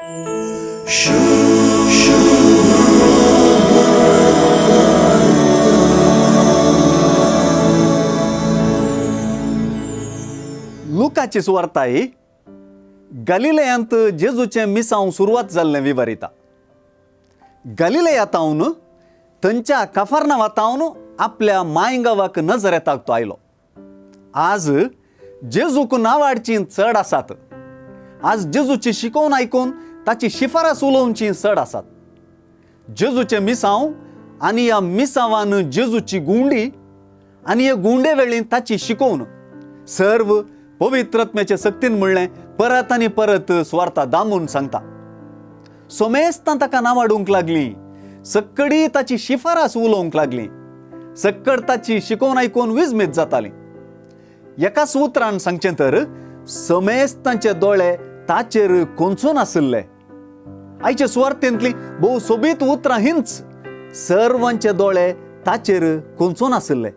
लुकाची सुवार्ता ही गलिलयांत जेजूचे मिसांव सुरवात जाल्लें विवरिता. गलिलयांतावन थंयच्या कफरनावातावन आपल्या मायगांवाक नजरेताक तो आयलो. आज जेजूक नांवाडचीं चड आसात. आज जेजूची शिकोवन आयकून ताची शिफारस उलोवची चड आसात. जेजूचे मिसांव आनी ह्या मिसांवान जेजूची गुंडी आनी हे गुंडे वेळी ताची शिकोवन सर्व पवित्रत्म्याचे सक्तीन म्हणलें परत आनी परत सुवार्ता दामून सांगता. सोमेस्तां ताका नांवाडूंक लागलीं. सक्कडी ताची शिफारस उलोवंक लागलीं. सक्कड ताची शिकोवन आयकून विजमीत जातालीं. एका उतरान सांगचें तर समेस्तांचे दोळे ताचेर कोंचून आशिल्ले. आयचे सुवार्तेंतलीं भोव सोबीत उतरां हींच. सर्वांचे दोळे ताचेर कोंचून आशिल्ले.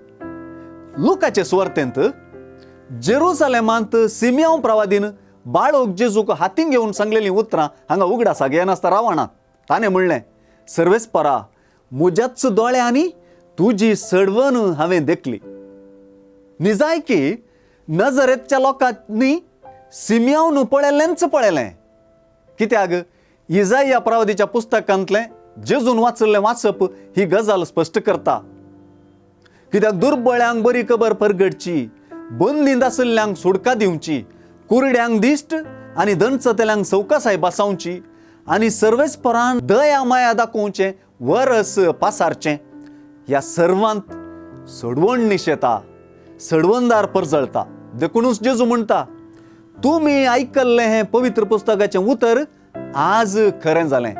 लुकाचे सुवार्तेंत जेरुसलेमांत सिमियोन प्रवादीन बाळोक जेजूक हातीन घेवन सांगलेलीं उतरां हांगा उगडासाक येनासता रावणां. ताणें म्हणलें, सर्वेस्परा, म्हज्याच दोळ्यांनी तुजी सडवण हांवें देखली. निजाय की नजरेतच्या लोकांनी सिमियोन पळयल्लेंच पळयलें. कित्याक इसाया प्रवादीच्या पुस्तकांतलें जेजून वाचल्लें वाचप ही गजाल स्पश्ट करता. कित्याक दुर्बळ्यांक बरी खबर परगडची, बंदींत आशिल्ल्यांक सुडका दिवची, कुरड्यांक दिश्ट आनी दंडचतेल्यांक सवकासाय बसावची आनी सर्वेस्परान दया माया दाखोवचें वरस पासारचें. ह्या सर्वांत सडवण निशेता, सडवणदार परजळता. देखूनच जेजू म्हणटा, तुमी आयकल्लें हें पवित्र पुस्तकाचें उतर आज खरें जालें.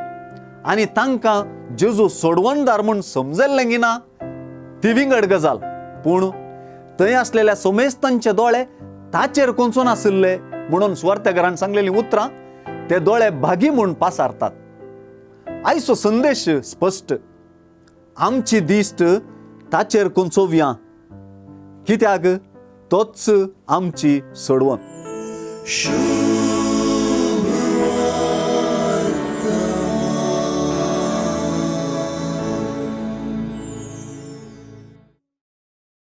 आनी तांकां जेजू सडवणदार म्हूण समजल्लें की ना ती विंगड गजाल. पूण थंय आसलेल्या सोमेस्तांचे दोळे ताचेर कोंचून आशिल्ले म्हणून सुवार्थेकारान सांगलेलीं उतरां ते दोळे भागी म्हूण पासारतात. आयचो संदेश स्पश्ट. आमची दिश्ट ताचेर कोंचोवया, कित्याक तोच आमची सडवण.